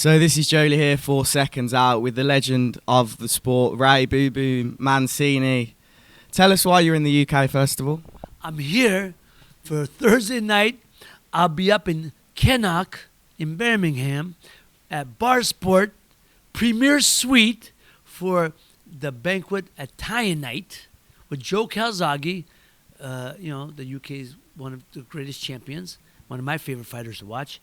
So this is Joe Leigh here for Seconds Out with the legend of the sport, Ray Boo Boo Mancini. Tell us why you're in the UK, first of all. I'm here for Thursday night. I'll be up in Kennock in Birmingham at Bar Sport Premier Suite for the banquet Italian night with Joe Calzaghe. The UK is one of the greatest champions, one of my favorite fighters to watch.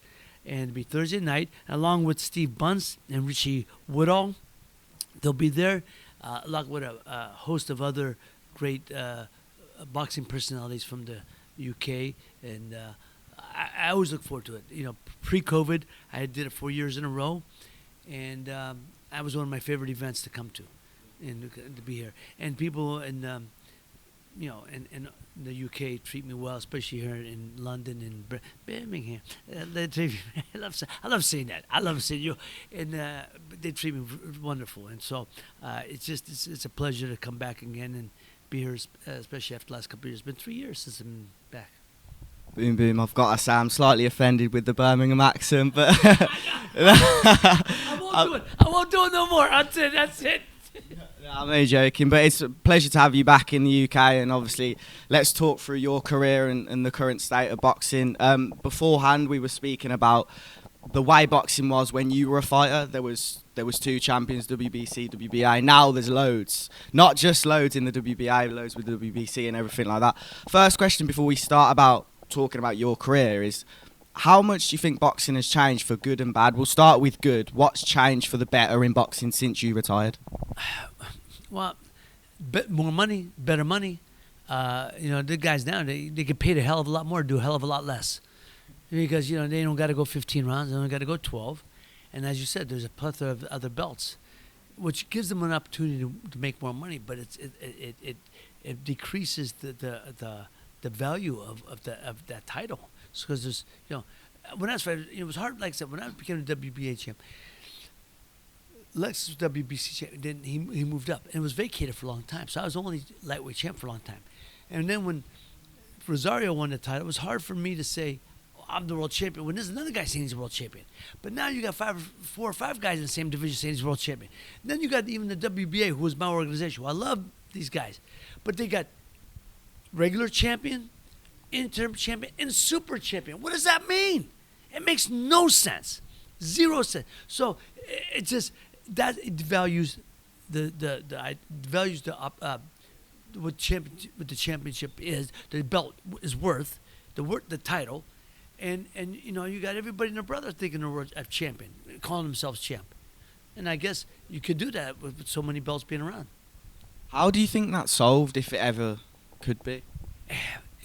And it'll be Thursday night, along with Steve Bunce and Richie Woodall. They'll be there, along with a host of other great boxing personalities from the UK. And I always look forward to it. You know, pre-COVID, I did it 4 years in a row. And that was one of my favorite events to come to and to be here. And people in the UK treat me well, especially here in London and Birmingham. I love saying that. I love saying you, and they treat me wonderful. And so it's a pleasure to come back again and be here, especially after the last couple of years. It's been 3 years since I'm back. Boom, boom. I've got to say, I'm slightly offended with the Birmingham accent, but I won't do it no more. That's it. I'm only joking, but it's a pleasure to have you back in the UK, and obviously let's talk through your career and the current state of boxing. Beforehand, we were speaking about the way boxing was when you were a fighter. There was two champions, WBC, WBA. Now there's loads, not just loads in the WBA, loads with the WBC and everything like that. First question before we start about talking about your career is, how much do you think boxing has changed for good and bad? We'll start with good. What's changed for the better in boxing since you retired? Well, more money, better money. The guys now, they get paid a hell of a lot more, do a hell of a lot less. Because, they don't got to go 15 rounds, they don't got to go 12. And as you said, there's a plethora of other belts, which gives them an opportunity to make more money, but it decreases the value of that title. Because there's, when I was fighting, it was hard. Like I said, when I became a WBA champ, Lex was WBC champ. Then he moved up, and it was vacated for a long time. So I was only lightweight champ for a long time. And then when Rosario won the title, it was hard for me to say, I'm the world champion when there's another guy saying he's a world champion. But now you got 4 or 5 guys in the same division saying he's world champion. And then you got even the WBA, who was my organization. Well, I love these guys, but they got regular champion, interim champion, and super champion. What does that mean? It makes no sense, 0 sense. So it just that it devalues what the championship is, the belt is worth, the title, and you got everybody and their brother thinking they're a champion, calling themselves champ, and I guess you could do that with so many belts being around. How do you think that's solved, if it ever could be?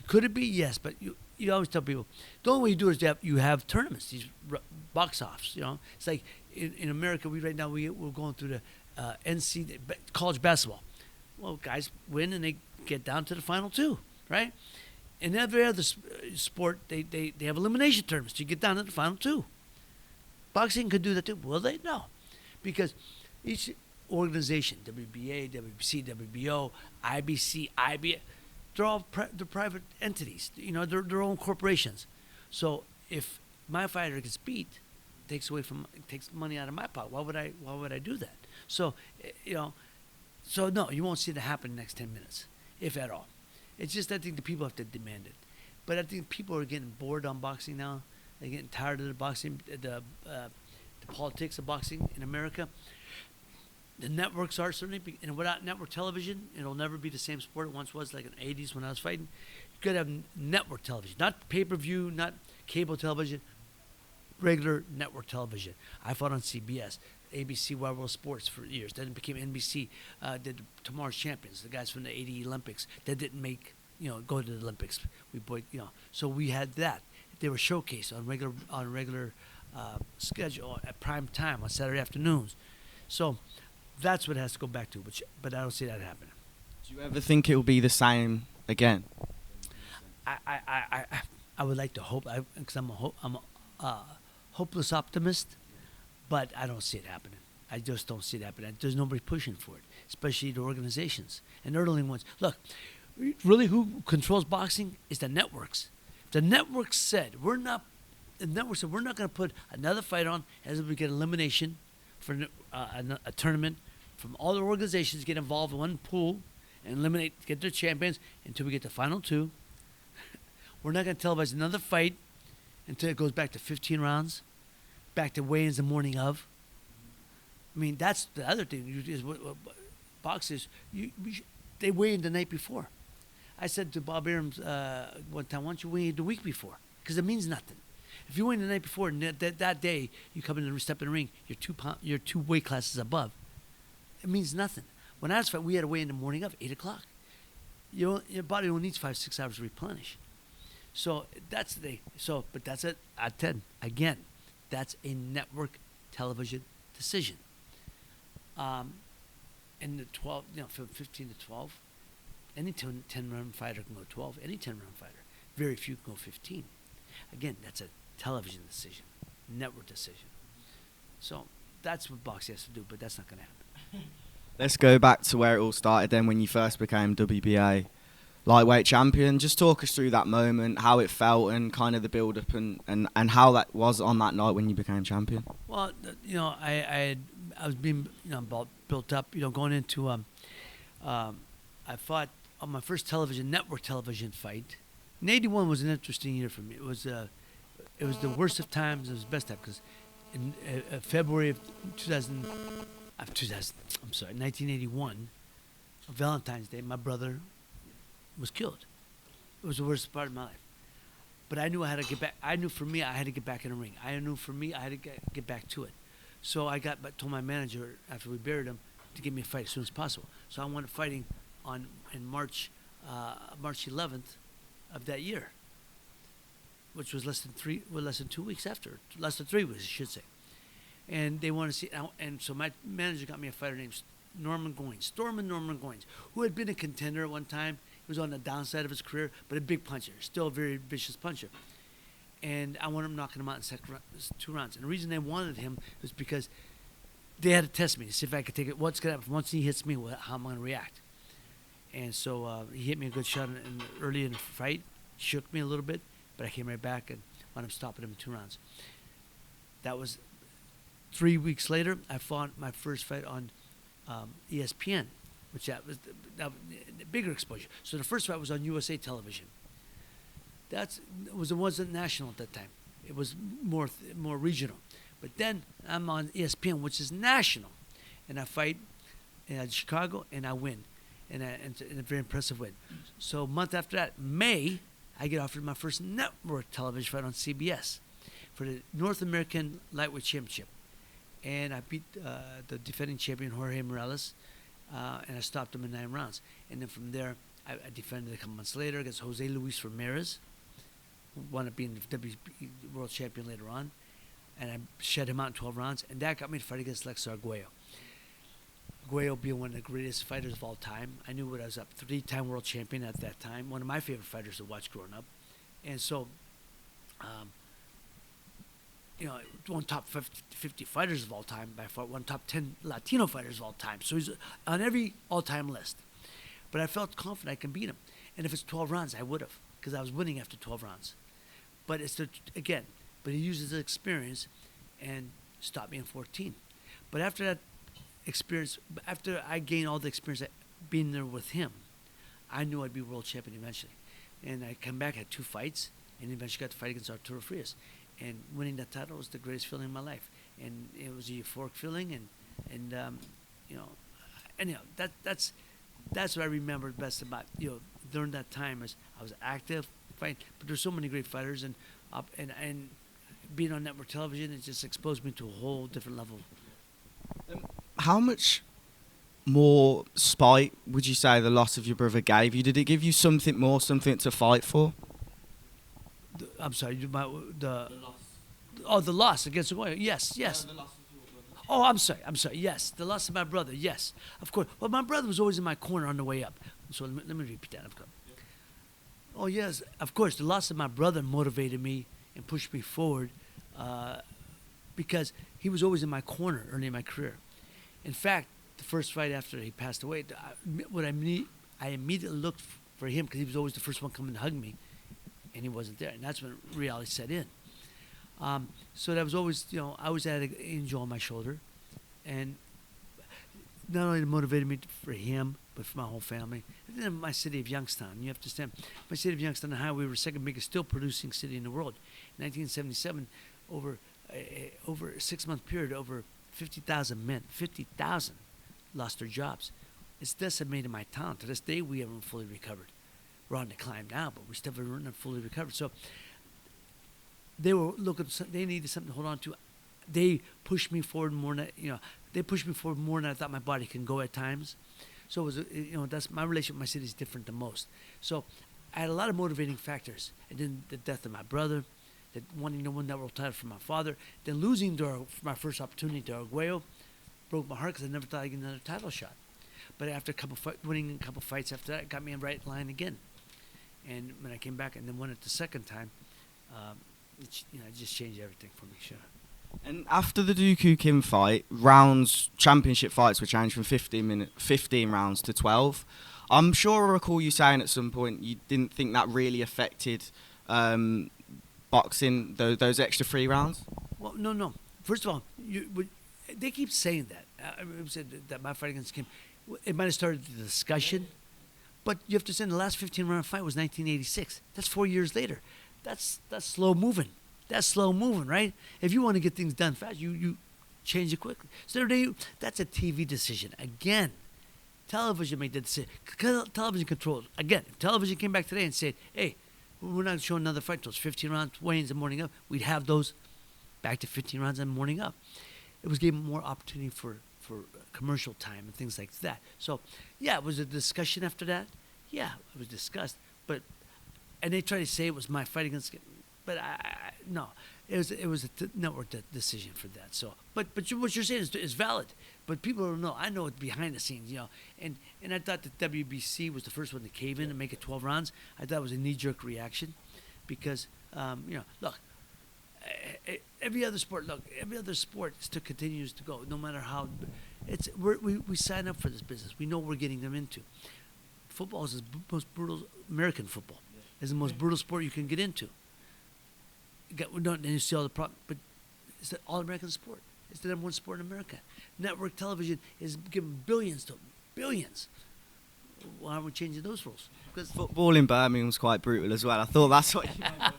Could it be? Yes, but you always tell people the only way you do it is you have tournaments, these box offs. It's like in America, we're going through the NC college basketball. Well, guys win and they get down to the final 2, right? In every other sport, they have elimination tournaments to get down to the final 2. Boxing could do that too. Will they? No, because each organization, WBA, WBC, WBO, IBC, IBA. They're all they're private entities. They're their own corporations. So if my fighter gets beat, it takes money out of my pocket. Why would I do that? So so no, you won't see that happen in the next 10 minutes, if at all. It's just I think the people have to demand it. But I think people are getting bored on boxing now. They're getting tired of the boxing, the politics of boxing in America. The networks are certainly, and without network television, it'll never be the same sport it once was, like in the 80s when I was fighting. You could have network television, not pay-per-view, not cable television, regular network television. I fought on CBS, ABC, Wide World Sports for years. Then it became NBC, did Tomorrow's Champions, the guys from the 80 Olympics that didn't go to the Olympics. So we had that. They were showcased on regular schedule at prime time on Saturday afternoons. So that's what it has to go back to, but I don't see that happening. Do you ever think it will be the same again? I would like to hope, because I'm a hopeless optimist, but I don't see it happening. I just don't see it happening. There's nobody pushing for it, especially the organizations and early ones. Look, really, who controls boxing is the networks. The networks said we're not the network said, we're not going to put another fight on as we get elimination for a tournament from all the organizations get involved in one pool and eliminate, get their champions until we get the final two. We're not going to televise another fight until it goes back to 15 rounds, back to weigh-ins the morning of. I mean, that's the other thing. Is what boxers, they weigh in the night before. I said to Bob Arams one time, why don't you weigh in the week before? Because it means nothing. If you weigh in the night before, and that day you come in and step in the ring, you're 2 weight classes above. It means nothing. When I was fighting, we had to weigh in the morning of 8 o'clock. Your body only needs 5-6 hours to replenish. So that's the but that's it at 10. Again, that's a network television decision. In the 12, from 15 to 12, any 10-round fighter can go 12. Any 10-round fighter, very few can go 15. Again, that's a television decision, network decision. So that's what boxing has to do, but that's not going to happen. Let's go back to where it all started then, when you first became WBA lightweight champion. Just talk us through that moment, how it felt, and kind of the build-up, and how that was on that night when you became champion. Well, I was being built up, going into I fought on my first network television fight. And 81 was an interesting year for me. It was the worst of times. It was the best time, because in February of 1981, on Valentine's Day, my brother was killed. It was the worst part of my life. But I knew I had to get back. I knew for me, I had to get back in the ring. I knew for me, I had to get back to it. So I told my manager after we buried him to give me a fight as soon as possible. So I wanted fighting in March 11th of that year, which was less than 2 weeks after, less than 3 weeks, I should say. And they wanted to see, and so my manager got me a fighter named Norman Goins, who had been a contender at one time. He was on the downside of his career, but a big puncher, still a very vicious puncher. And I wanted him knocking him out in 2 rounds. And the reason they wanted him was because they had to test me to see if I could take it. What's going to happen once he hits me? How am I going to react? And so he hit me a good shot early in the fight, shook me a little bit, but I came right back and wound up stopping him in 2 rounds. That was 3 weeks later. I fought my first fight on ESPN, which that was the bigger exposure. So the first fight was on USA Television. It wasn't national at that time. It was more regional. But then I'm on ESPN, which is national, and I fight in Chicago, and I win, and a very impressive win. So a month after that, May, I get offered my first network television fight on CBS for the North American Lightweight Championship, and I beat the defending champion Jorge Morales, and I stopped him in 9 rounds. And then from there, I defended a couple months later against Jose Luis Ramirez, who wound up being the WBA world champion later on. And I shut him out in 12 rounds. And that got me to fight against Lex Arguello. Arguello being one of the greatest fighters of all time. I knew what I was up, 3-time world champion at that time. One of my favorite fighters to watch growing up. And so, one top 50 fighters of all time. I fought one top 10 Latino fighters of all time. So he's on every all-time list. But I felt confident I can beat him. And if it's 12 rounds, I would have, because I was winning after 12 rounds. But but he uses his experience and stopped me in 14. But after that experience, after I gained all the experience being there with him, I knew I'd be world champion eventually. And I come back, had 2 fights, and eventually got to fight against Arturo Frias. And winning that title was the greatest feeling in my life. And it was a euphoric feeling. Anyhow, that's what I remember best about, during that time, is I was active, fighting. But there's so many great fighters, and being on network television, it just exposed me to a whole different level. How much more spite would you say the loss of your brother gave you? Did it give you something to fight for? I'm sorry, the loss. Oh, the loss against Aguayo. Yes. The loss of your brother. Oh, I'm sorry. Yes, the loss of my brother. Yes, of course. Well, my brother was always in my corner on the way up. So let me repeat that. Of course. Yeah. Oh yes, of course. The loss of my brother motivated me and pushed me forward, because he was always in my corner early in my career. In fact, the first fight after he passed away, I immediately looked for him, because he was always the first one coming to hug me, and he wasn't there, and that's when reality set in. So that was always, I always had an angel on my shoulder, and not only motivated me for him, but for my whole family. And then my city of Youngstown. You have to understand, my city of Youngstown, Ohio, we were second biggest still producing city in the world. In 1977, over a 6-month period, over 50,000 men, 50,000 lost their jobs. It's decimated my town. To this day, we haven't fully recovered. We're on the climb now, but we still haven't fully recovered. So they were looking. They needed something to hold on to. They pushed me forward more than They pushed me forward more than I thought my body can go at times. So it was, that's my relationship with my city is different than most. So I had a lot of motivating factors. And then the death of my brother, that wanting to win that world title from my father, then losing my first opportunity to Arguello, broke my heart because I never thought I'd get another title shot. But after winning a couple fights after that, it got me in right line again. And when I came back and then won it the second time, it just changed everything for me, sure. And after the Dooku Kim fight, championship fights were changed from 15 rounds to 12. I'm sure I recall you saying at some point you didn't think that really affected boxing, those extra 3 rounds? Well, no. First of all, they keep saying that. I said that my fight against Kim, it might have started the discussion, but you have to say the last 15-round fight was 1986. That's 4 years later. That's slow moving. That's slow moving, right? If you want to get things done fast, you change it quickly. So that's a TV decision. Again, television made that decision. Television controls. Again, if television came back today and said, hey, we're not showing another fight until it's 15 rounds, weigh-ins and morning up, we'd have those back to 15 rounds and morning up. It was giving more opportunity for commercial time and things like that. So, yeah, it was a discussion after that. Yeah, it was discussed. And they tried to say it was my fight against, but no, it was a network decision for that. So, but what you're saying is valid. But people don't know. I know it behind the scenes, And I thought that WBC was the first one to cave in and make it 12 rounds. I thought it was a knee-jerk reaction, because look, every other sport still continues to go, no matter how. We sign up for this business. We know what we're getting them into. Football is the most brutal. American football is the most brutal sport you can get into. And you see all the problems, but it's the all-American sport. It's the number one sport in America. Network television is giving billions. Why aren't we changing those rules? Because football in Birmingham was quite brutal as well. I thought that's what you meant.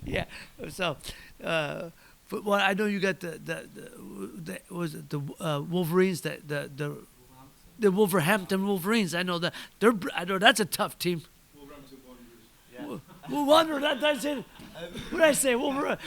Yeah. So, well, I know you got the Wolverines, the Wolverhampton Wolverines. I know that I know that's a tough team. Wolverhampton Wanderers. Yeah. Wanderer. That's it. What did I say? Wolverine.